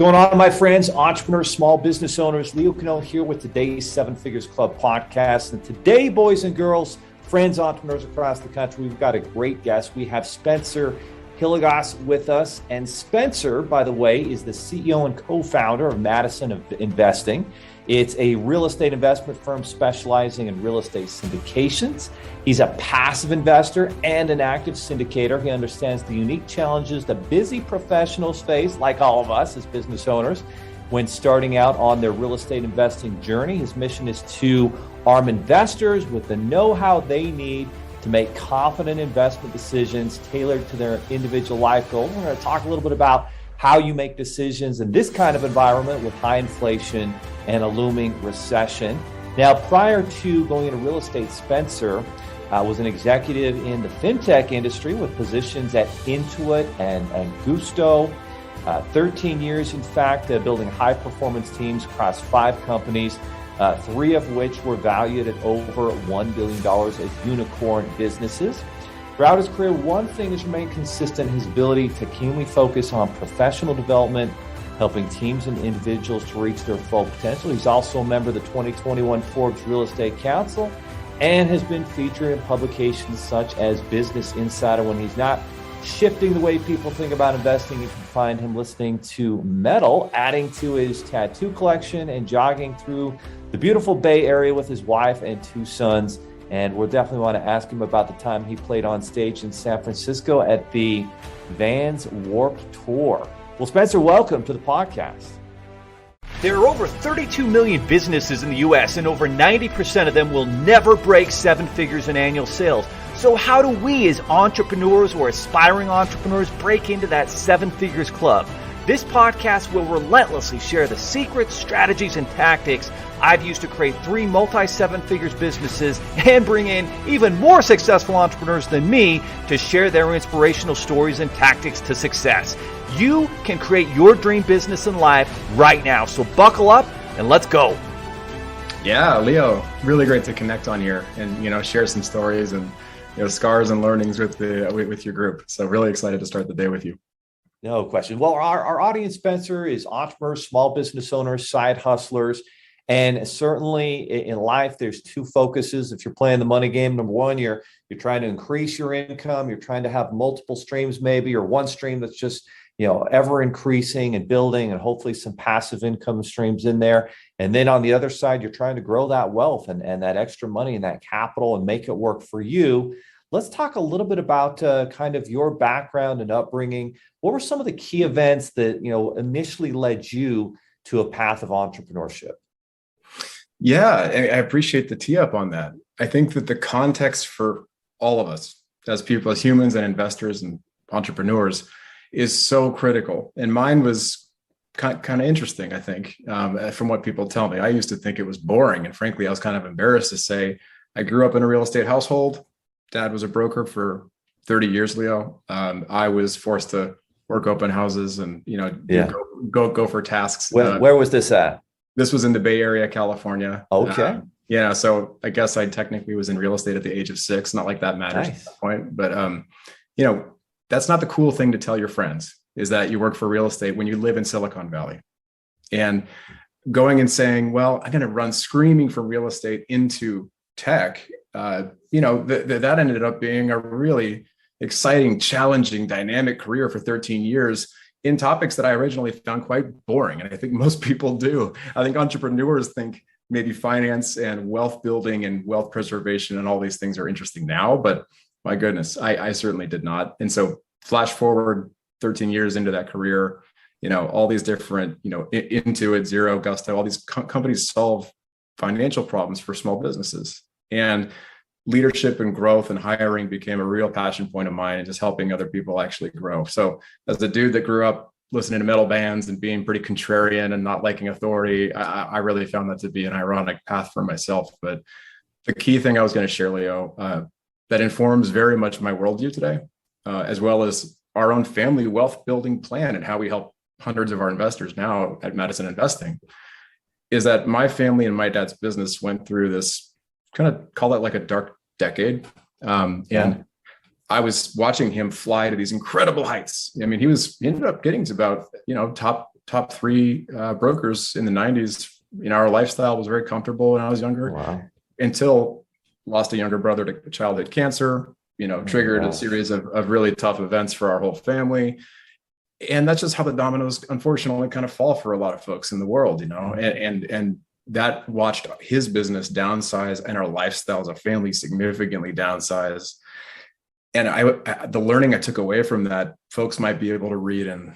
Going on, my friends, entrepreneurs, small business owners? Leo Cano here with today's Seven Figures Club podcast. And today, boys and girls, friends, entrepreneurs across the country, we've got a great guest. We have Spencer HILLIGOSS with us. And Spencer, by the way, is the CEO and co-founder of Madison Investing. It's a real estate investment firm specializing in real estate syndications. He's a passive investor and an active syndicator. He understands the unique challenges that busy professionals face, like all of us as business owners, when starting out on their real estate investing journey. His mission is to arm investors with the know-how they need to make confident investment decisions tailored to their individual life goals. We're going to talk a little bit about how you make decisions in this kind of environment with high inflation and a looming recession. Now, prior to going into real estate, Spencer was an executive in the fintech industry with positions at Intuit and Gusto. 13 years, in fact, building high-performance teams across 5 companies, 3 of which were valued at over $1 billion as unicorn businesses. Throughout his career, one thing has remained consistent: his ability to keenly focus on professional development, helping teams and individuals to reach their full potential. He's also a member of the 2021 Forbes Real Estate Council and has been featured in publications such as Business Insider. When he's not shifting the way people think about investing, you can find him listening to metal, adding to his tattoo collection, and jogging through the beautiful Bay Area with his wife and 2 sons. And we'll definitely want to ask him about the time he played on stage in San Francisco at the Vans Warped Tour. Well, Spencer, welcome to the podcast. There are over 32 million businesses in the U.S., and over 90% of them will never break 7 figures in annual sales. So how do we as entrepreneurs or aspiring entrepreneurs break into that 7 figures club? This podcast will relentlessly share the secrets, strategies, and tactics I've used to create 3 multi-7 figures businesses and bring in even more successful entrepreneurs than me to share their inspirational stories and tactics to success. You can create your dream business and life right now. So buckle up and let's go. Yeah, Leo, really great to connect on here and, share some stories and, scars and learnings with your group. So really excited to start the day with you. No question. Well, our audience, Spencer, is entrepreneurs, small business owners, side hustlers. And certainly in life, there's 2 focuses. If you're playing the money game, number 1, you're trying to increase your income. You're trying to have multiple streams maybe, or one stream that's just, ever increasing and building, and hopefully some passive income streams in there. And then on the other side, you're trying to grow that wealth and that extra money and that capital and make it work for you. Let's talk a little bit about kind of your background and upbringing. What were some of the key events that, initially led you to a path of entrepreneurship? Yeah, I appreciate the tee up on that. I think that the context for all of us as people, as humans and investors and entrepreneurs, is so critical. And mine was kind of interesting, I think, from what people tell me. I used to think it was boring. And frankly, I was kind of embarrassed to say I grew up in a real estate household. Dad was a broker for 30 years, Leo. I was forced to work open houses and, go for tasks. Where was this at? This was in the Bay Area, California. Okay. So I guess I technically was in real estate at the age of 6. Not like that matters at that point. But, that's not the cool thing to tell your friends, is that you work for real estate when you live in Silicon Valley. And going and saying, well, I'm going to run screaming from real estate into tech, that ended up being a really exciting, challenging, dynamic career for 13 years in topics that I originally found quite boring. And I think most people do. I think entrepreneurs think maybe finance and wealth building and wealth preservation and all these things are interesting now, but my goodness, I certainly did not. And so flash forward 13 years into that career, all these different, Intuit, Zero, Gusto, all these companies solve financial problems for small businesses. And leadership and growth and hiring became a real passion point of mine, and just helping other people actually grow. So as a dude that grew up listening to metal bands and being pretty contrarian and not liking authority, I really found that to be an ironic path for myself. But the key thing I was going to share, Leo, that informs very much my worldview today, as well as our own family wealth building plan and how we help hundreds of our investors now at Madison Investing, is that my family and my dad's business went through this, kind of call it like a dark decade. And I was watching him fly to these incredible heights. I mean, he ended up getting to about, top top three brokers in the 90s. Our lifestyle was very comfortable when I was younger. Wow. Until lost a younger brother to childhood cancer, triggered a series of really tough events for our whole family. And that's just how the dominoes, unfortunately, kind of fall for a lot of folks in the world, and that watched his business downsize and our lifestyle as a family significantly downsize. And the learning I took away from that, folks might be able to read in,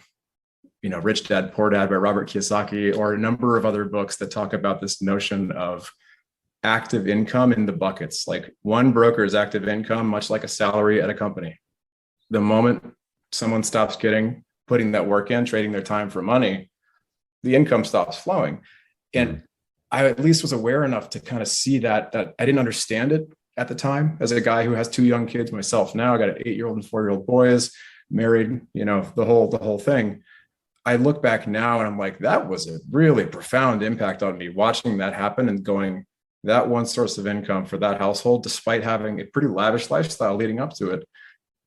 Rich Dad, Poor Dad by Robert Kiyosaki, or a number of other books that talk about this notion of active income in the buckets. Like one broker's active income, much like a salary at a company. The moment someone stops putting that work in, trading their time for money, the income stops flowing. And I at least was aware enough to kind of see that I didn't understand it at the time. As a guy who has two young kids myself now, I got an 8-year-old and 4-year-old boys, married, the whole thing. I look back now and I'm like, that was a really profound impact on me, watching that happen and going, that one source of income for that household, despite having a pretty lavish lifestyle leading up to it,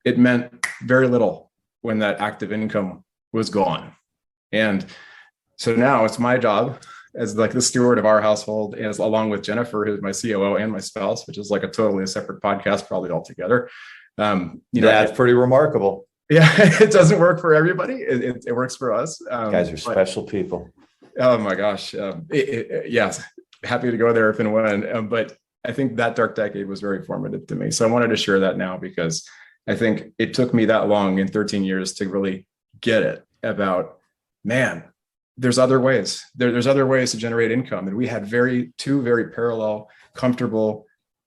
it meant very little when that active income was gone. And so now it's my job as like the steward of our household, as along with Jennifer, who's my COO, and my spouse, which is like a totally separate podcast, probably altogether. That's pretty remarkable. Yeah, it doesn't work for everybody. It works for us. You guys are special people. Oh my gosh. Yes. Happy to go there if and when. But I think that dark decade was very formative to me. So I wanted to share that now, because I think it took me that long, in 13 years, to really get it about, man, there's other ways. There's other ways to generate income. And we had two very parallel, comfortable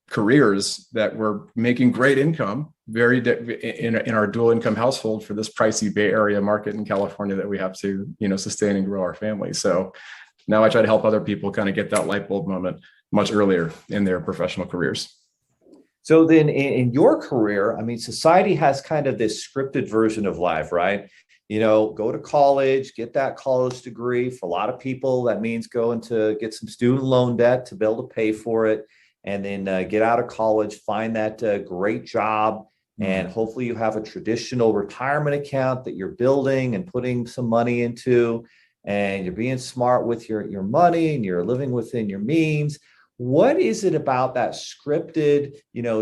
careers that were making great income, in our dual income household for this pricey Bay Area market in California that we have to, sustain and grow our family. So now I try to help other people kind of get that light bulb moment much earlier in their professional careers. So then in your career, society has kind of this scripted version of life, right? Go to college, get that college degree. For a lot of people, that means going to get some student loan debt to be able to pay for it. And then get out of college, find that great job. And hopefully you have a traditional retirement account that you're building and putting some money into, and you're being smart with your money, and you're living within your means. What is it about that scripted,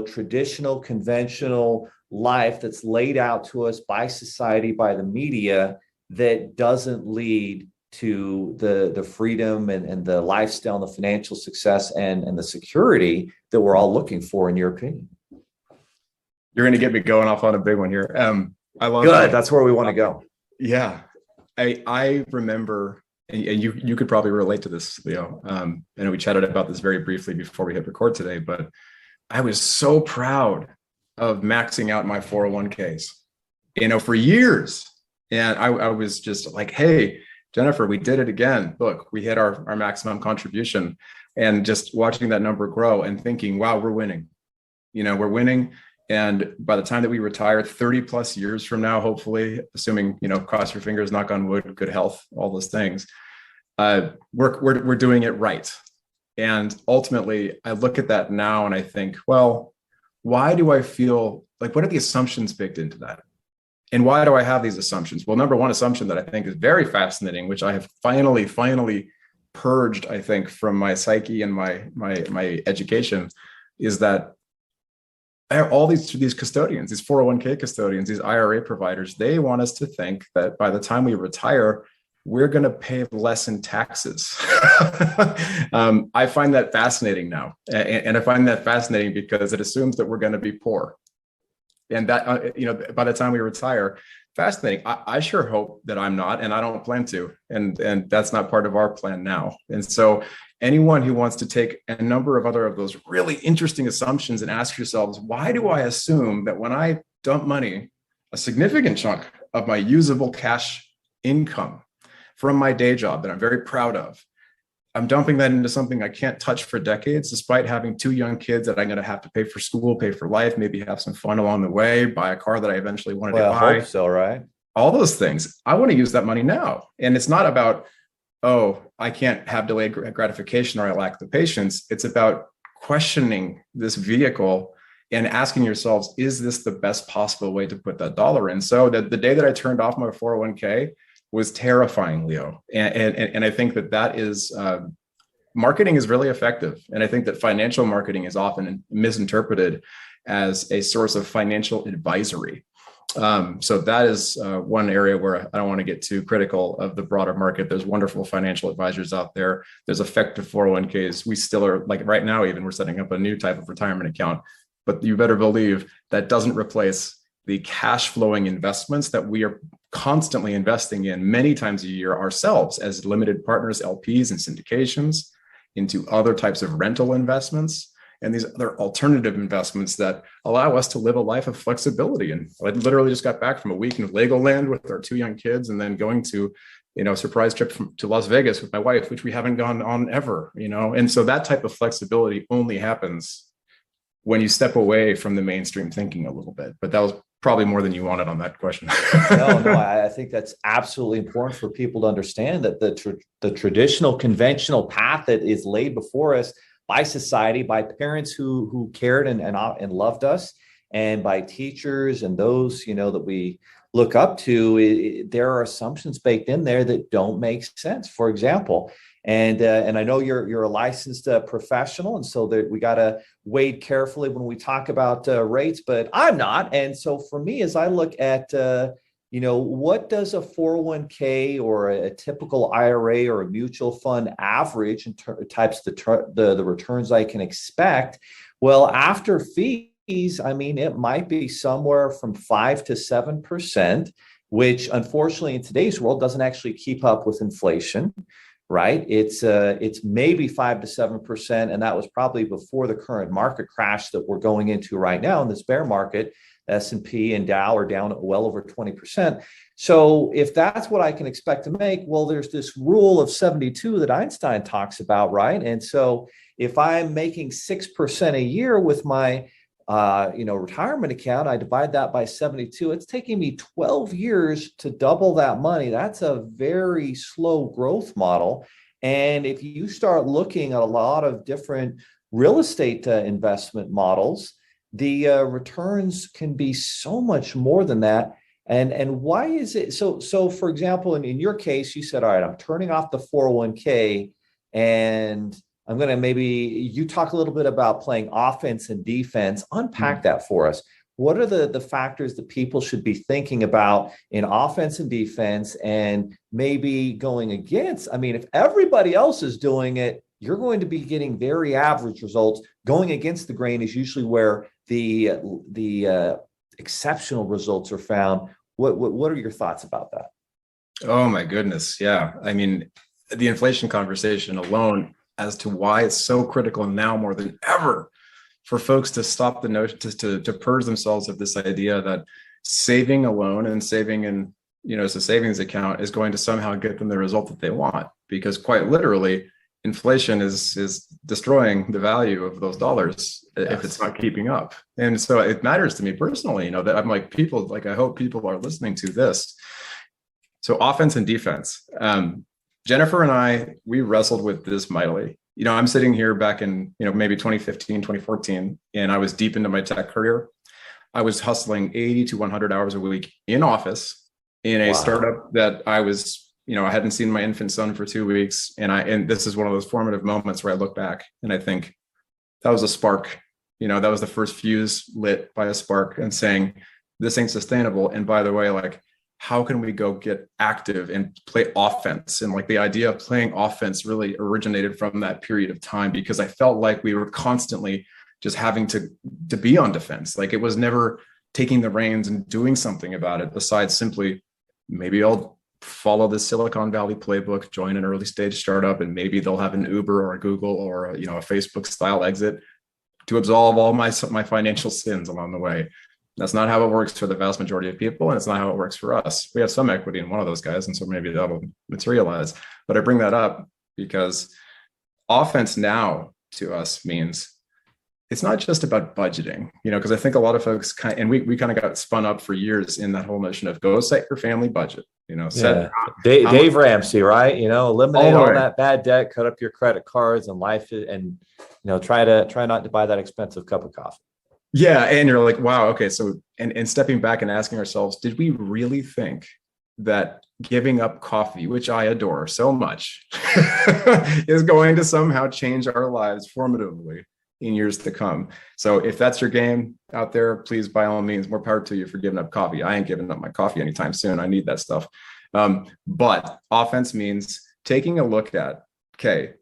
traditional, conventional life that's laid out to us by society, by the media, that doesn't lead to the freedom and the lifestyle and the financial success and the security that we're all looking for, in your opinion? You're going to get me going off on a big one here. I love Good. That's where we want to go. Yeah. I remember, and you could probably relate to this, Leo. And we chatted about this very briefly before we hit record today, but I was so proud of maxing out my 401ks, for years. And I was just like, hey, Jennifer, we did it again. Look, we hit our maximum contribution, and just watching that number grow and thinking, wow, we're winning. We're winning. And by the time that we retire 30 plus years from now, hopefully, assuming, cross your fingers, knock on wood, good health, all those things, we're doing it right. And ultimately, I look at that now and I think, well, why do I feel like, what are the assumptions baked into that? And why do I have these assumptions? Well, number one assumption that I think is very fascinating, which I have finally purged, I think, from my psyche and my education, is that all these custodians, these 401k custodians, these IRA providers, they want us to think that by the time we retire, we're going to pay less in taxes. I find that fascinating now. And I find that fascinating because it assumes that we're going to be poor. And that, by the time we retire, fascinating. I sure hope that I'm not, and I don't plan to. And that's not part of our plan now. And so anyone who wants to take a number of other of those really interesting assumptions and ask yourselves, why do I assume that when I dump money, a significant chunk of my usable cash income from my day job that I'm very proud of, I'm dumping that into something I can't touch for decades, despite having two young kids that I'm going to have to pay for school, pay for life, maybe have some fun along the way, buy a car that I eventually wanted to buy. I hope so, right? All those things. I want to use that money now. And it's not about, oh, I can't have delayed gratification or I lack the patience. It's about questioning this vehicle and asking yourselves, is this the best possible way to put that dollar in? So the day that I turned off my 401k, was terrifying, Leo. And I think that is, marketing is really effective. And I think that financial marketing is often misinterpreted as a source of financial advisory. So that is one area where I don't want to get too critical of the broader market. There's wonderful financial advisors out there. There's effective 401ks. We still are, like right now, even we're setting up a new type of retirement account, but you better believe that doesn't replace the cash flowing investments that we are constantly investing in many times a year ourselves as limited partners, LPs, and syndications, into other types of rental investments and these other alternative investments that allow us to live a life of flexibility. And I literally just got back from a week in Legoland with our 2 young kids, and then going to, a surprise trip to Las Vegas with my wife, which we haven't gone on ever, And so that type of flexibility only happens when you step away from the mainstream thinking a little bit. But that was probably more than you wanted on that question. No, I think that's absolutely important for people to understand that the traditional conventional path that is laid before us by society, by parents who cared and loved us, and by teachers and those, that we look up to, there are assumptions baked in there that don't make sense. For example, and I know you're a licensed professional, and so that we got to wade carefully when we talk about rates, but I'm not. And so for me, as I look at what does a 401k or a typical IRA or a mutual fund average in types of the returns I can expect? Well, after fees, it might be somewhere from 5 to 7%, which unfortunately in today's world doesn't actually keep up with inflation, right? It's maybe 5 to 7%, and that was probably before the current market crash that we're going into right now in this bear market. S&P and Dow are down well over 20%. So if that's what I can expect to make, well, there's this rule of 72 that Einstein talks about, right? And so if I'm making 6% a year with my retirement account, I divide that by 72. It's taking me 12 years to double that money. That's a very slow growth model. And if you start looking at a lot of different real estate investment models, the returns can be so much more than that. And why is it so for example, in your case, you said, all right, I'm turning off the 401k, and I'm going to maybe you talk a little bit about playing offense and defense. Unpack that for us. What are the factors that people should be thinking about in offense and defense, and maybe going against? If everybody else is doing it, you're going to be getting very average results. Going against the grain is usually where the exceptional results are found. What are your thoughts about that? Oh my goodness. Yeah. The inflation conversation alone as to why it's so critical now more than ever for folks to stop the notion, to purge themselves of this idea that saving alone and saving in, as a savings account is going to somehow get them the result that they want. Because quite literally, inflation is destroying the value of those dollars if it's not keeping up. And so it matters to me personally, that I'm like, I hope people are listening to this. So offense and defense. Jennifer and I, we wrestled with this mightily. I'm sitting here back in, maybe 2015, 2014, and I was deep into my tech career. I was hustling 80 to 100 hours a week in office in a startup that I was, I hadn't seen my infant son for 2 weeks. And this is one of those formative moments where I look back and I think that was a spark, that was the first fuse lit by a spark and saying, this ain't sustainable. And by the way, how can we go get active and play offense? And the idea of playing offense really originated from that period of time, because I felt like we were constantly just having to be on defense. It was never taking the reins and doing something about it besides simply, maybe I'll follow the Silicon Valley playbook, join an early stage startup, and maybe they'll have an Uber or a Google or a Facebook style exit to absolve all my financial sins along the way. That's not how it works for the vast majority of people, and it's not how it works for us. We have some equity in one of those guys, and so maybe that'll materialize. But I bring that up because offense now to us means it's not just about budgeting, because I think a lot of folks we kind of got spun up for years in that whole notion of go set your family budget, set Dave Ramsey, right? Eliminate all that bad debt, cut up your credit cards and life, and try not to buy that expensive cup of coffee. Yeah. And you're like, wow, okay. So, and stepping back and asking ourselves, did we really think that giving up coffee, which I adore so much, is going to somehow change our lives formatively in years to come. So if that's your game out there, please, by all means, more power to you for giving up coffee. I ain't giving up my coffee anytime soon. I need that stuff. But offense means taking a look at, okay,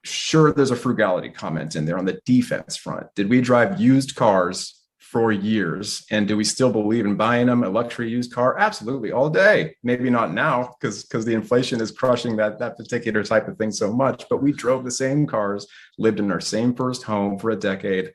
sure, there's a frugality comment in there on the defense front. Did we drive used cars for years, and do we still believe in buying them, a luxury used car? Absolutely, all day. Maybe not now, because the inflation is crushing that particular type of thing so much, but we drove the same cars, lived in our same first home for a decade,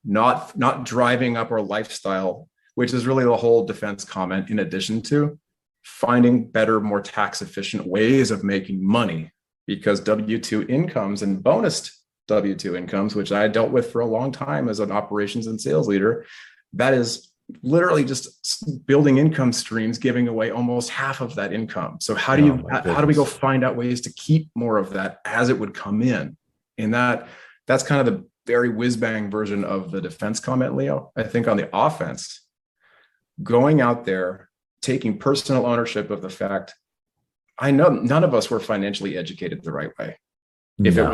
not driving up our lifestyle, which is really the whole defense comment, in addition to finding better, more tax efficient ways of making money, because W-2 incomes and bonused W-2 incomes, which I dealt with for a long time as an operations and sales leader, that is literally just building income streams, giving away almost half of that income. So how do we go find out ways to keep more of that as it would come in? And that's kind of the very whiz bang version of the defense comment, Leo. I think on the offense, going out there, taking personal ownership of the fact, I know none of us were financially educated the right way. If it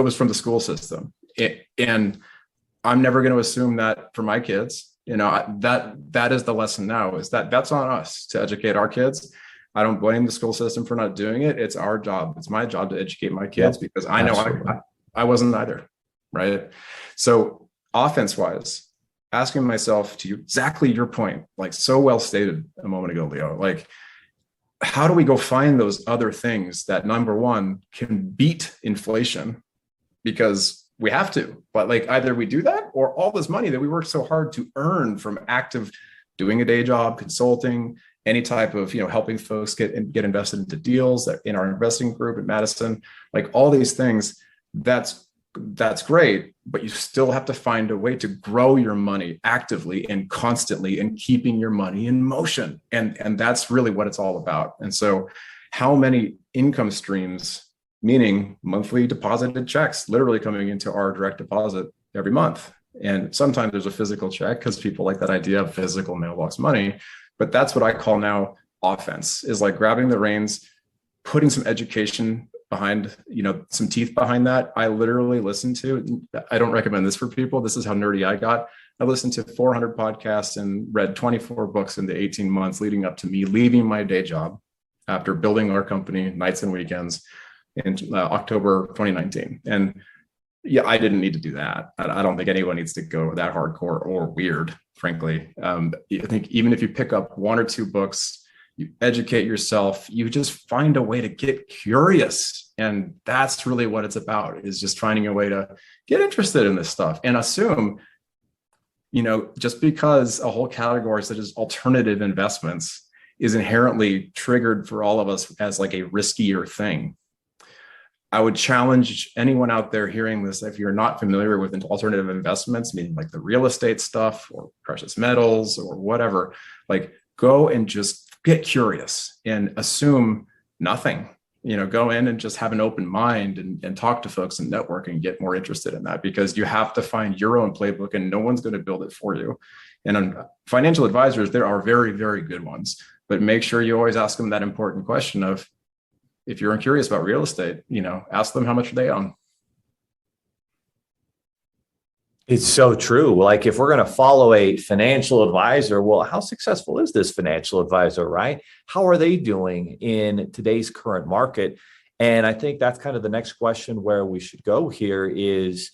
was from the school system, and I'm never going to assume that for my kids, that is the lesson now, is that's on us to educate our kids. I don't blame the school system for not doing it. It's our job. It's my job to educate my kids, because I know I wasn't either. Right. So offense wise, asking myself, to exactly your point, like so well stated a moment ago, Leo, like, how do we go find those other things that, number one, can beat inflation? Because we have to, but like either we do that, or all this money that we work so hard to earn from active doing a day job, consulting, any type of, helping folks get invested into deals that in our investing group at Madison, like all these things, that's great, but you still have to find a way to grow your money actively and constantly, and keeping your money in motion. And that's really what it's all about. And so how many income streams, meaning monthly deposited checks, literally coming into our direct deposit every month. And sometimes there's a physical check, because people like that idea of physical mailbox money. But that's what I call now offense, is like grabbing the reins, putting some education behind, some teeth behind that. I literally listened to, I don't recommend this for people. This is how nerdy I got. I listened to 400 podcasts and read 24 books in the 18 months leading up to me leaving my day job after building our company nights and weekends in October 2019. And yeah, I didn't need to do that. I don't think anyone needs to go that hardcore or weird, frankly. I think even if you pick up one or two books, you educate yourself, you just find a way to get curious. And that's really what it's about, is just finding a way to get interested in this stuff, and assume, just because a whole category such as alternative investments is inherently triggered for all of us as like a riskier thing. I would challenge anyone out there hearing this, if you're not familiar with alternative investments, meaning like the real estate stuff or precious metals or whatever, like go and just get curious and assume nothing. Go in and just have an open mind and talk to folks and network and get more interested in that, because you have to find your own playbook, and no one's going to build it for you. And on financial advisors, there are very, very good ones, but make sure you always ask them that important question of, if you're curious about real estate, ask them how much they own. It's so true. Like, if we're going to follow a financial advisor, well, how successful is this financial advisor, right? How are they doing in today's current market? And I think that's kind of the next question where we should go here is,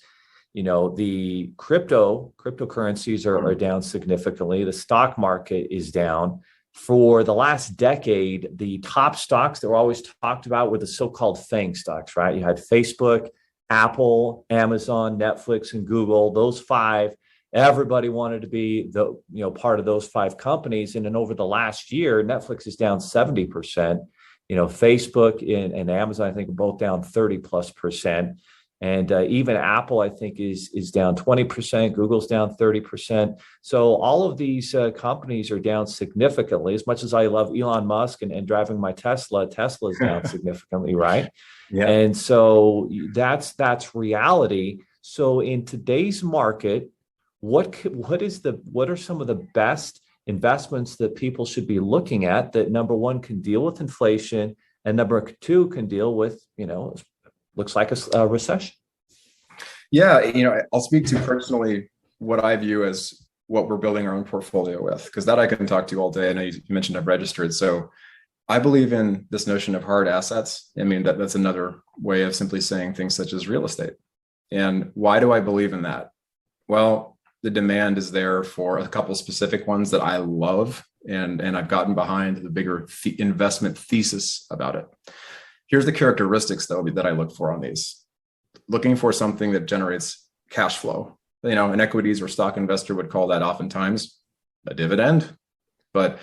the cryptocurrencies are down significantly. The stock market is down. For the last decade, the top stocks that were always talked about were the so-called FANG stocks, right? You had Facebook, Apple, Amazon, Netflix, and Google. Those five, everybody wanted to be the part of those five companies. And then over the last year, Netflix is down 70%. Facebook and Amazon, I think, are both down 30+%. And even Apple, I think, is down 20%. Google's down 30%. So all of these companies are down significantly. As much as I love Elon Musk and driving my Tesla is down significantly, right? Yeah. And so that's reality. So in today's market, what are some of the best investments that people should be looking at that, number one, can deal with inflation, and number two, can deal with, looks like a recession? Yeah, I'll speak to personally what I view as what we're building our own portfolio with, because that I can talk to all day. I know you mentioned I've registered. So I believe in this notion of hard assets. I mean, that's another way of simply saying things such as real estate. And why do I believe in that? Well, the demand is there for a couple specific ones that I love, and I've gotten behind the bigger investment thesis about it. Here's the characteristics, though, that I look for on these. Looking for something that generates cash flow. An equities or stock investor would call that oftentimes a dividend, but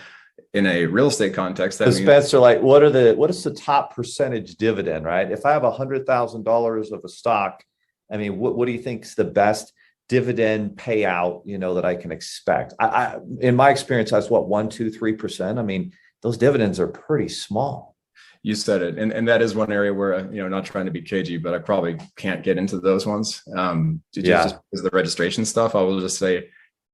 in a real estate context, that means Spencer, like, what is the top percentage dividend, right? If I have $100,000 of a stock, I mean, what do you think is the best dividend payout, that I can expect? I in my experience, that's what, 1%, 2%, 3%. I mean, those dividends are pretty small. You said it. And that is one area where, not trying to be cagey, but I probably can't get into those ones. Just because of the registration stuff, I will just say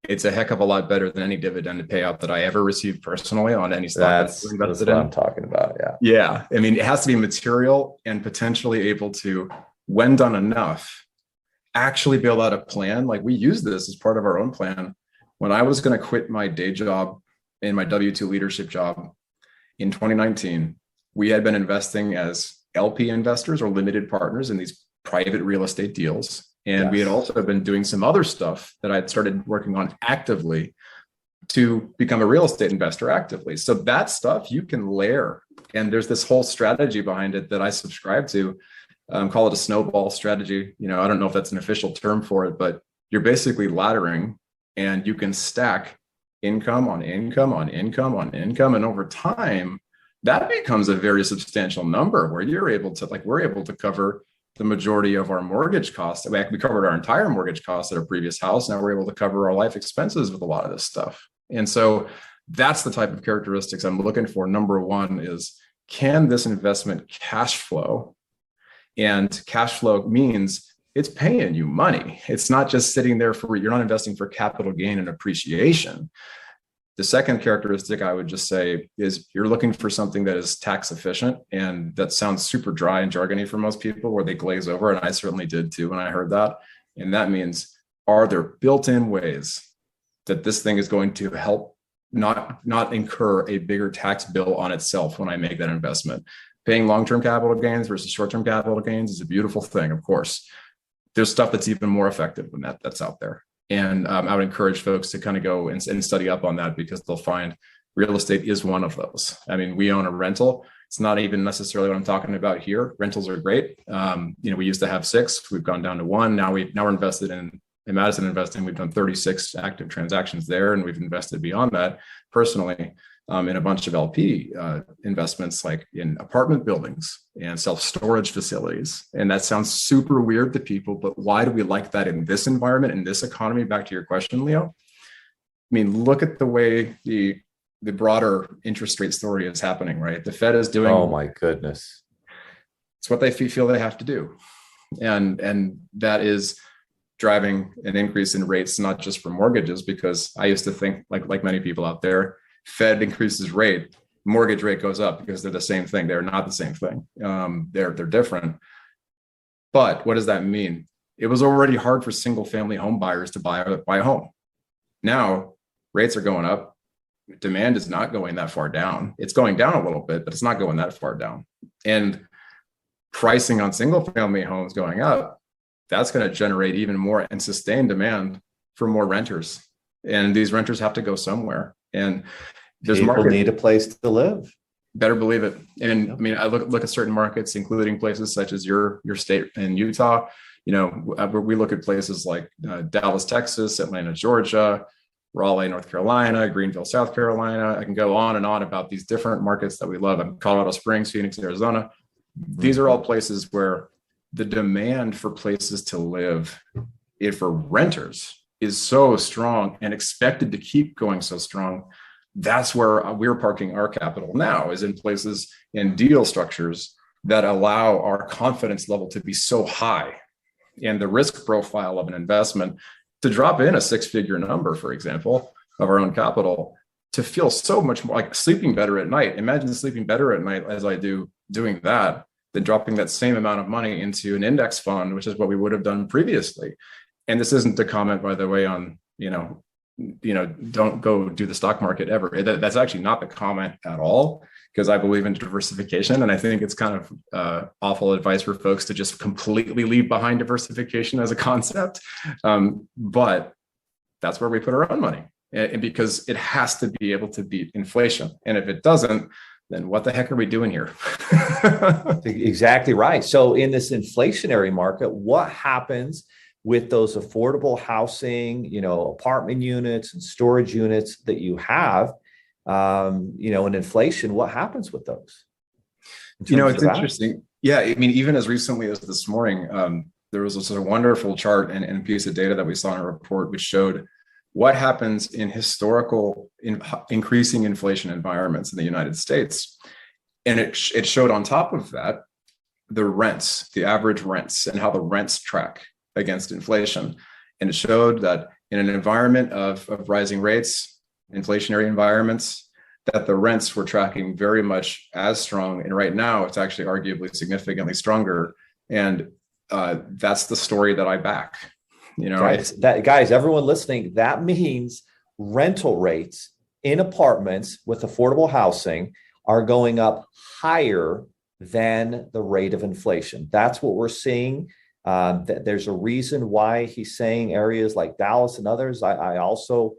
it's a heck of a lot better than any dividend payout that I ever received personally on any stock. That's what I'm talking about. Yeah. Yeah. I mean, it has to be material and potentially able to, when done enough, actually build out a plan. Like, we use this as part of our own plan. When I was going to quit my day job and my W-2 leadership job in 2019, we had been investing as LP investors or limited partners in these private real estate deals. And we had also been doing some other stuff that I'd started working on actively to become a real estate investor actively. So that stuff you can layer. And there's this whole strategy behind it that I subscribe to. Call it a snowball strategy. I don't know if that's an official term for it, but you're basically laddering, and you can stack income on income on income on income. And over time, that becomes a very substantial number where we're able to cover the majority of our mortgage costs. We covered our entire mortgage costs at our previous house. Now we're able to cover our life expenses with a lot of this stuff. And so that's the type of characteristics I'm looking for. Number one is, can this investment cash flow? And cash flow means it's paying you money. It's not just sitting there you're not investing for capital gain and appreciation. The second characteristic I would just say is you're looking for something that is tax efficient. And that sounds super dry and jargony for most people, where they glaze over. And I certainly did too when I heard that. And that means, are there built-in ways that this thing is going to help not incur a bigger tax bill on itself when I make that investment? Paying long-term capital gains versus short-term capital gains is a beautiful thing, of course. There's stuff that's even more effective than that's out there. And I would encourage folks to kind of go and study up on that, because they'll find real estate is one of those. I mean, we own a rental. It's not even necessarily what I'm talking about here. Rentals are great. We used to have 6. We've gone down to 1. Now we're invested in Madison Investing. We've done 36 active transactions there, and we've invested beyond that personally in a bunch of LP investments, like in apartment buildings and self-storage facilities. And that sounds super weird to people, but why do we like that in this environment, in this economy? Back to your question, Leo. I mean, look at the way the broader interest rate story is happening, right? The Fed is doing. Oh my goodness. It's what they feel they have to do. And that is driving an increase in rates, not just for mortgages, because I used to think, like many people out there, Fed increases rate, mortgage rate goes up, because they're the same thing. They're not the same thing. They're different. But what does that mean? It was already hard for single family home buyers to buy a home. Now rates are going up. Demand is not going that far down. It's going down a little bit, but it's not going that far down. And pricing on single family homes going up, that's going to generate even more and sustain demand for more renters. And these renters have to go somewhere. And there's people need a place to live. Better believe it. And I mean, I look at certain markets, including places such as your state in Utah. We look at places like Dallas, Texas, Atlanta, Georgia, Raleigh, North Carolina, Greenville, South Carolina. I can go on and on about these different markets that we love. Colorado Springs, Phoenix, Arizona. These are all places where the demand for places to live, for renters, is so strong and expected to keep going so strong. That's where we're parking our capital now, is in places and deal structures that allow our confidence level to be so high, and the risk profile of an investment to drop in a 6-figure number, for example, of our own capital. to feel so much more like sleeping better at night. Imagine sleeping better at night as I do doing that than dropping that same amount of money into an index fund, which is what we would have done previously. And this isn't a comment, by the way, on, don't go do the stock market ever. That's actually not the comment at all, because I believe in diversification. And I think it's kind of awful advice for folks to just completely leave behind diversification as a concept. But that's where we put our own money, and because it has to be able to beat inflation. And if it doesn't, then what the heck are we doing here? Exactly right. So in this inflationary market, what happens with those affordable housing, apartment units and storage units that you have, in inflation, what happens with those? It's interesting. Yeah. I mean, even as recently as this morning, there was a wonderful chart and piece of data that we saw in a report, which showed what happens in historical increasing inflation environments in the United States. And it showed on top of that, the rents, the average rents, and how the rents track against inflation. And it showed that in an environment of rising rates, inflationary environments, that the rents were tracking very much as strong. And right now, it's actually arguably significantly stronger. And that's the story that I back. Guys, everyone listening, that means rental rates in apartments with affordable housing are going up higher than the rate of inflation. That's what we're seeing. There's a reason why he's saying areas like Dallas and others. I also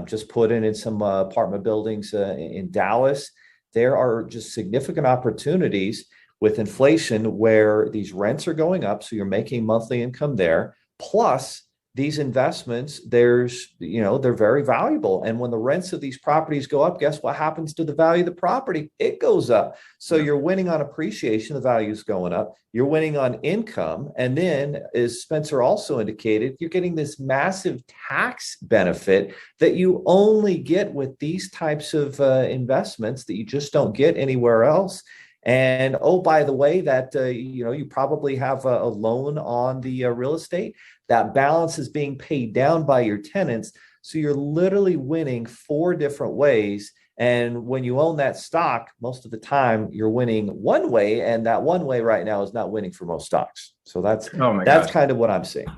just put in some apartment buildings in Dallas. There are just significant opportunities with inflation where these rents are going up. So you're making monthly income there. Plus these investments, they're very valuable. And when the rents of these properties go up, guess what happens to the value of the property? It goes up. So you're winning on appreciation. The value is going up. You're winning on income. And then, as Spencer also indicated, you're getting this massive tax benefit that you only get with these types of investments that you just don't get anywhere else. And oh, by the way, that you probably have a loan on the real estate. That balance is being paid down by your tenants. So you're literally winning 4 different ways. And when you own that stock, most of the time you're winning one way, and that one way right now is not winning for most stocks. So that's kind of what I'm seeing.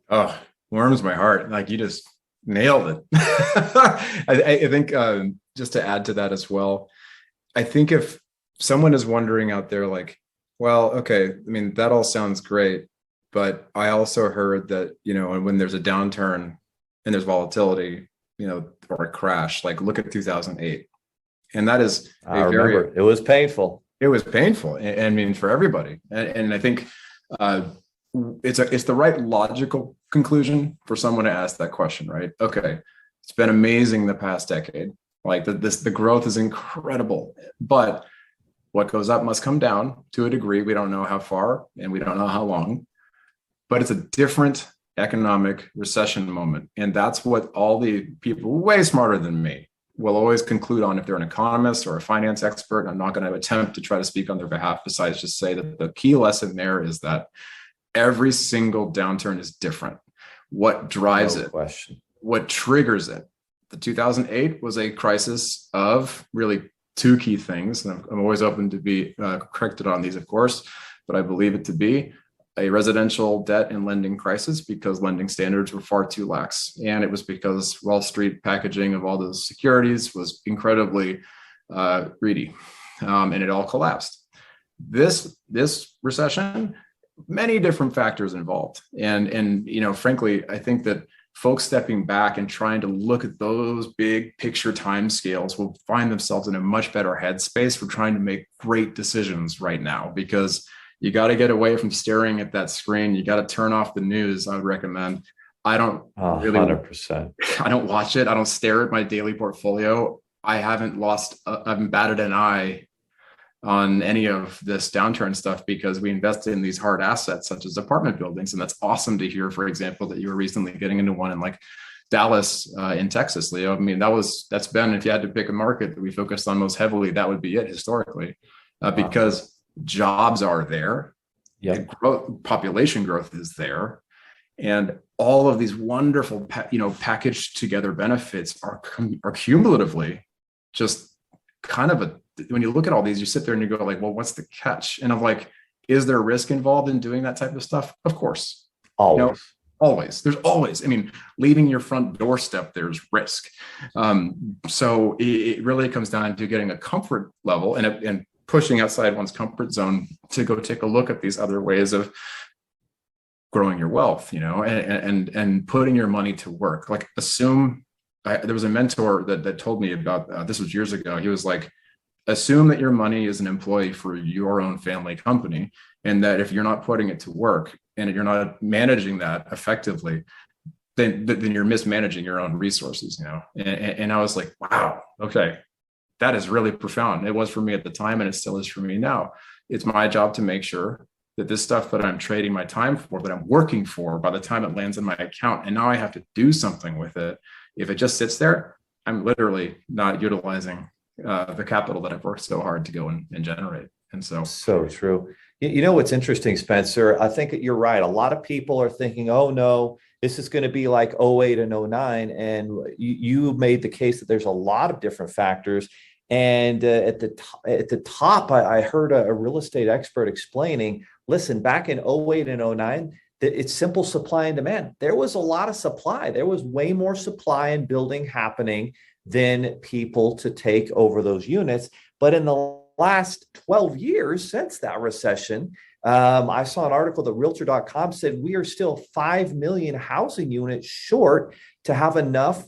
Oh, warms my heart. Like, you just nailed it. I think just to add to that as well, I think if someone is wondering out there, like, well, okay, I mean, that all sounds great, but I also heard that, when there's a downturn and there's volatility, or a crash, like look at 2008. And that is it was painful. It was painful. I mean, for everybody. And I think it's the right logical conclusion for someone to ask that question, right? Okay, it's been amazing the past decade. Like the growth is incredible, but what goes up must come down to a degree. We don't know how far and we don't know how long, but it's a different economic recession moment. And that's what all the people way smarter than me will always conclude on if they're an economist or a finance expert. I'm not going to attempt to try to speak on their behalf, besides just say that the key lesson there is that every single downturn is different. What drives it? Question. What triggers it? The 2008 was a crisis of really 2 key things. And I'm always open to be corrected on these, of course, but I believe it to be a residential debt and lending crisis because lending standards were far too lax. And it was because Wall Street packaging of all those securities was incredibly greedy, and it all collapsed. This recession, many different factors involved. And frankly, I think that folks stepping back and trying to look at those big picture timescales will find themselves in a much better headspace for trying to make great decisions right now, because you got to get away from staring at that screen. You got to turn off the news. I would recommend. I don't really 100%. I don't watch it. I don't stare at my daily portfolio. I haven't batted an eye on any of this downturn stuff because we invested in these hard assets such as apartment buildings. And that's awesome to hear, for example, that you were recently getting into one in like Dallas in Texas, Leo. I mean, that's been, if you had to pick a market that we focused on most heavily, that would be it historically, because jobs are there. Yep. Population growth is there. And all of these wonderful, packaged together benefits are cumulatively just kind of when you look at all these, you sit there and you go like, well, what's the catch? And I'm like, is there risk involved in doing that type of stuff? Of course. Always. Always. There's always, leaving your front doorstep, there's risk. So it really comes down to getting a comfort level and pushing outside one's comfort zone to go take a look at these other ways of growing your wealth, and putting your money to work. Like there was a mentor that told me about, this was years ago. He was like, assume that your money is an employee for your own family company. And that if you're not putting it to work and you're not managing that effectively, then you're mismanaging your own resources, And I was like, wow, okay, that is really profound. It was for me at the time, and it still is for me now. It's my job to make sure that this stuff that I'm trading my time for, that I'm working for, by the time it lands in my account, and now I have to do something with it. If it just sits there, I'm literally not utilizing the capital that I've worked so hard to go and generate. And so true. You know what's interesting, Spencer? I think you're right. A lot of people are thinking, oh no, this is going to be like 08 and 09. And you made the case that there's a lot of different factors. And at the top, I heard a real estate expert explaining, listen, back in 08 and 09, it's simple supply and demand. There was a lot of supply. There was way more supply and building happening than people to take over those units. But in the last 12 years since that recession, I saw an article that Realtor.com said we are still 5 million housing units short to have enough,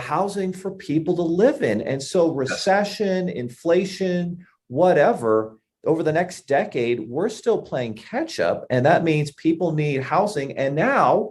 housing for people to live in. And so recession, inflation, whatever, over the next decade, we're still playing catch up. And that means people need housing. And now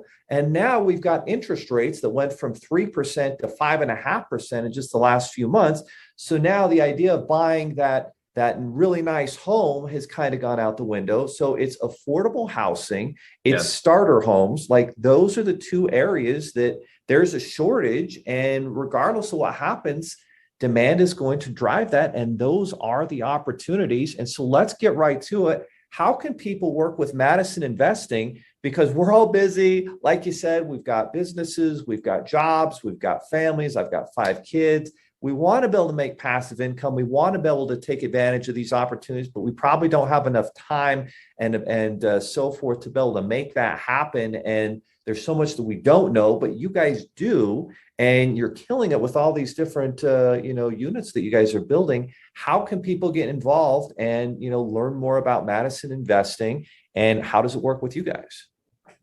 we've got interest rates that went from 3% to 5.5% in just the last few months. So now the idea of buying that really nice home has kind of gone out the window. So it's affordable housing, it's starter homes. Like those are the two areas that there's a shortage. And regardless of what happens, demand is going to drive that. And those are the opportunities. And so let's get right to it. How can people work with Madison Investing? Because we're all busy. Like you said, we've got businesses, we've got jobs, we've got families. I've got 5 kids. We want to be able to make passive income. We want to be able to take advantage of these opportunities, but we probably don't have enough time and so forth to be able to make that happen. And there's so much that we don't know, but you guys do, and you're killing it with all these different units that you guys are building. How can people get involved and learn more about Madison Investing, and how does it work with you guys?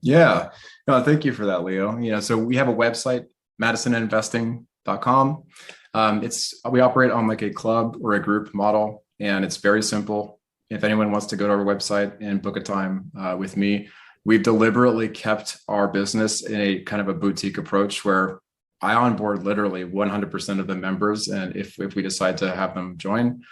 Yeah, no, thank you for that, Leo. So we have a website, MadisonInvesting.com. We operate on like a club or a group model, and it's very simple. If anyone wants to go to our website and book a time with me, we've deliberately kept our business in a kind of a boutique approach where I onboard literally 100% of the members. And if we decide to have them join,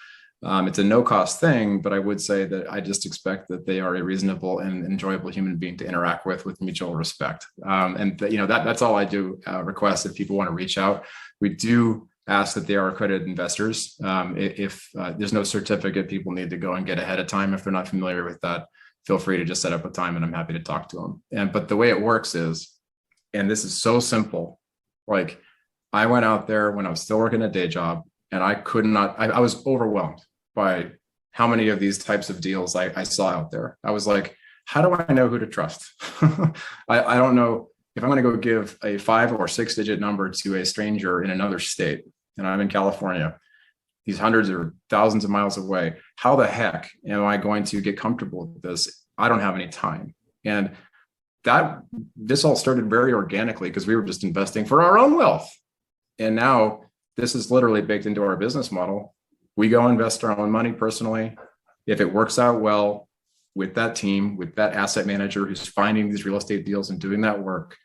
it's a no cost thing, but I would say that I just expect that they are a reasonable and enjoyable human being to interact with mutual respect. That's all I do request if people want to reach out. We do ask that they are accredited investors. If there's no certificate, people need to go and get ahead of time. If they're not familiar with that, feel free to just set up a time and I'm happy to talk to them. But the way it works is, and this is so simple, like I went out there when I was still working a day job, and I was overwhelmed by how many of these types of deals I saw out there. I was like, how do I know who to trust? I don't know if I'm going to go give a 5 or 6 digit number to a stranger in another state, and I'm in California, these hundreds or thousands of miles away. How the heck am I going to get comfortable with this? I don't have any time. And this all started very organically because we were just investing for our own wealth. And now this is literally baked into our business model. We go invest our own money personally. If it works out well with that team, with that asset manager who's finding these real estate deals and doing that work,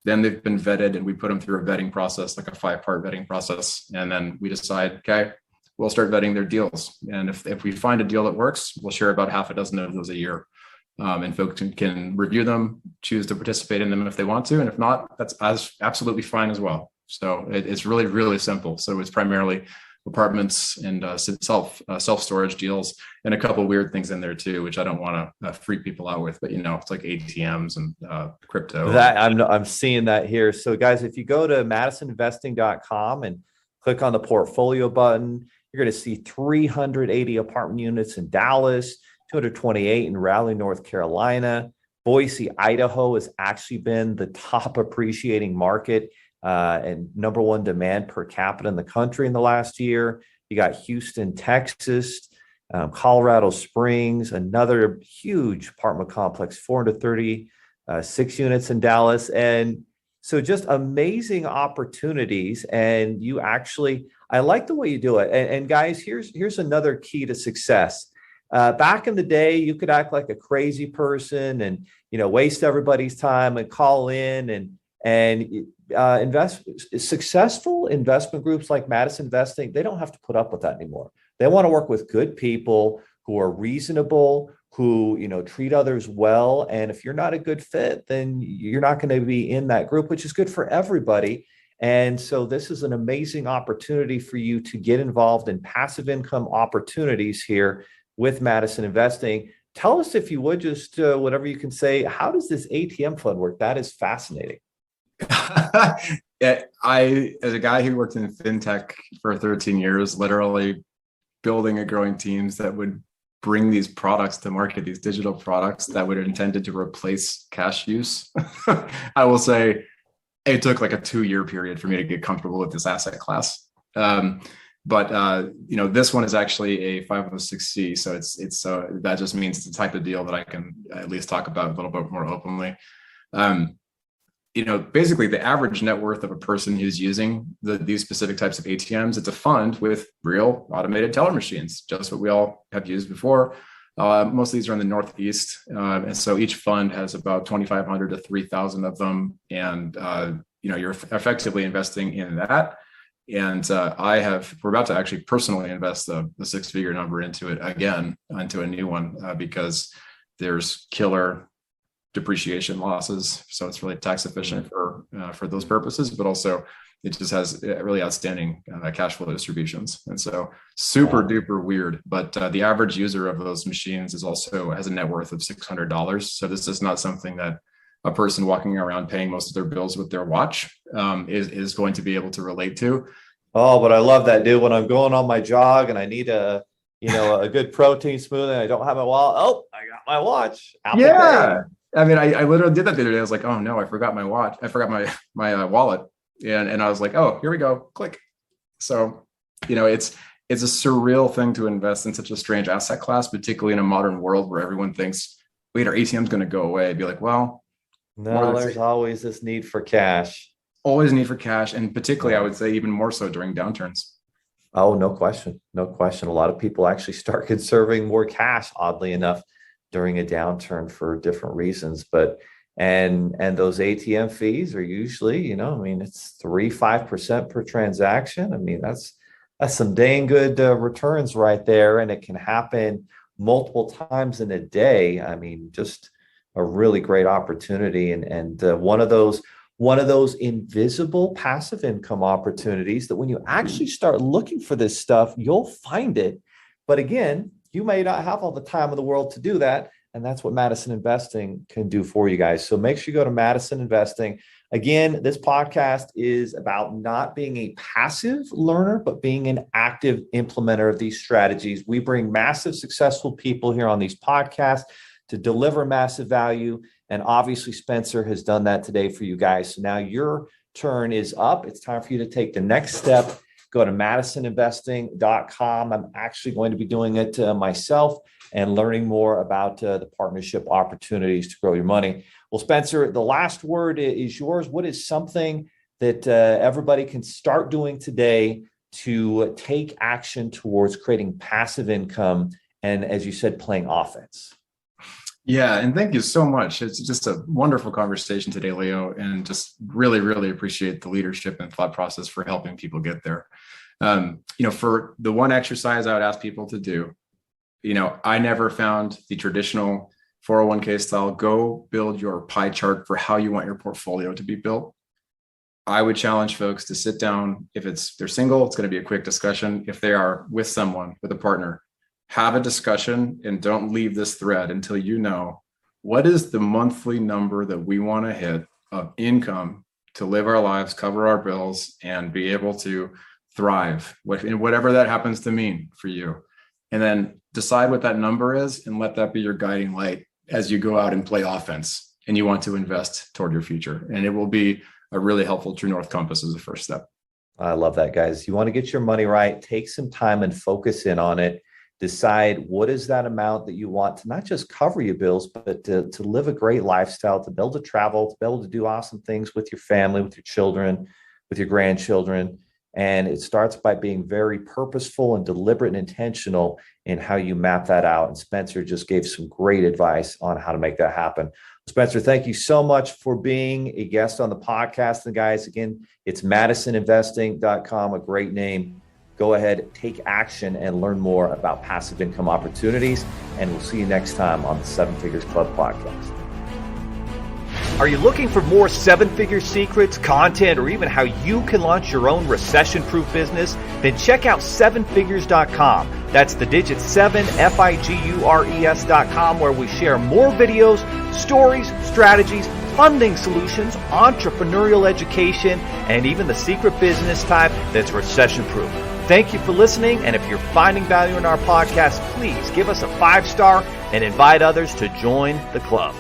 then they've been vetted and we put them through a vetting process, like a 5-part vetting process. And then we decide, okay, we'll start vetting their deals. And if we find a deal that works, we'll share about 6 of those a year. And folks can review them, choose to participate in them if they want to. And if not, that's absolutely fine as well. So it's really, really simple. So it's primarily apartments and self-storage deals, and a couple weird things in there too, which I don't want to freak people out with. But it's like ATMs and crypto. That I'm seeing that here. So guys, if you go to madisoninvesting.com and click on the portfolio button, you're going to see 380 apartment units in Dallas, 228 in Raleigh, North Carolina. Boise, Idaho has actually been the top appreciating market and number one demand per capita in the country in the last year. You got Houston, Texas, Colorado Springs, another huge apartment complex, 436 units in Dallas. And so just amazing opportunities. And you actually, I like the way you do it. And guys, here's another key to success. Back in the day, you could act like a crazy person and, waste everybody's time and call in and invest. Successful investment groups like Madison Investing, they don't have to put up with that anymore. They want to work with good people who are reasonable, who, treat others well. And if you're not a good fit, then you're not going to be in that group, which is good for everybody. And so this is an amazing opportunity for you to get involved in passive income opportunities here with Madison Investing. Tell us, if you would, just whatever you can say, how does this ATM fund work? That is fascinating. I, as a guy who worked in fintech for 13 years, literally building and growing teams that would bring these products to market, these digital products that were intended to replace cash use. I will say it took like a 2-year period for me to get comfortable with this asset class. But this one is actually a 506c, so it's that just means it's the type of deal that I can at least talk about a little bit more openly. Basically the average net worth of a person who's using these specific types of ATMs, it's a fund with real automated teller machines, just what we all have used before. Most of these are in the Northeast. And so each fund has about 2,500 to 3,000 of them. And, you're effectively investing in that. And we're about to actually personally invest the 6-figure number into it again, into a new one, because there's killer depreciation losses. So it's really tax efficient for those purposes, but also it just has really outstanding cash flow distributions. And so super duper weird, but the average user of those machines has a net worth of $600. So this is not something that a person walking around paying most of their bills with their watch is going to be able to relate to. Oh, but I love that, dude. When I'm going on my jog and I need a good protein smoothie and I don't have my wallet. Oh, I got my watch. Apple yeah. Pay. I mean, I literally did that the other day. I was like, oh no, I forgot my watch. I forgot my wallet. And I was like, oh, here we go. Click. So, it's a surreal thing to invest in such a strange asset class, particularly in a modern world where everyone thinks, wait, our ATM's going to go away. I'd be like, well, no, there's always this need for cash. Always need for cash. And particularly, I would say even more so during downturns. Oh, no question. No question. A lot of people actually start conserving more cash, oddly enough, during a downturn for different reasons. But and those ATM fees are usually, it's 3-5% per transaction. I mean, that's some dang good returns right there. And it can happen multiple times in a day. I mean, just a really great opportunity. And one of those invisible passive income opportunities that when you actually start looking for this stuff, you'll find it. But again, you may not have all the time in the world to do that. And that's what Madison Investing can do for you guys. So make sure you go to Madison Investing. Again, this podcast is about not being a passive learner, but being an active implementer of these strategies. We bring massive successful people here on these podcasts to deliver massive value. And obviously, Spencer has done that today for you guys. So now your turn is up. It's time for you to take the next step. Go to madisoninvesting.com. I'm actually going to be doing it myself and learning more about the partnership opportunities to grow your money. Well, Spencer, the last word is yours. What is something that everybody can start doing today to take action towards creating passive income and, as you said, playing offense? Yeah, and thank you so much. It's just a wonderful conversation today, Leo, and just really, really appreciate the leadership and thought process for helping people get there. For the one exercise I would ask people to do, I never found the traditional 401k style, go build your pie chart for how you want your portfolio to be built. I would challenge folks to sit down. If they're single, it's going to be a quick discussion. If they are with someone, with a partner, have a discussion and don't leave this thread until you know what is the monthly number that we want to hit of income to live our lives, cover our bills, and be able to thrive, in whatever that happens to mean for you. And then decide what that number is and let that be your guiding light as you go out and play offense and you want to invest toward your future. And it will be a really helpful True North compass as a first step. I love that, guys. You want to get your money right, take some time and focus in on it. Decide what is that amount that you want to not just cover your bills, but to live a great lifestyle, to be able to travel, to be able to do awesome things with your family, with your children, with your grandchildren. And it starts by being very purposeful and deliberate and intentional in how you map that out. And Spencer just gave some great advice on how to make that happen. Spencer, thank you so much for being a guest on the podcast. And guys, again, it's MadisonInvesting.com, a great name. Go ahead, take action, and learn more about passive income opportunities. And we'll see you next time on the Seven Figures Club podcast. Are you looking for more seven-figure secrets, content, or even how you can launch your own recession-proof business? Then check out sevenfigures.com. That's the digit 7, FIGURES.com, where we share more videos, stories, strategies, funding solutions, entrepreneurial education, and even the secret business type that's recession-proof. Thank you for listening, and if you're finding value in our podcast, please give us a 5-star and invite others to join the club.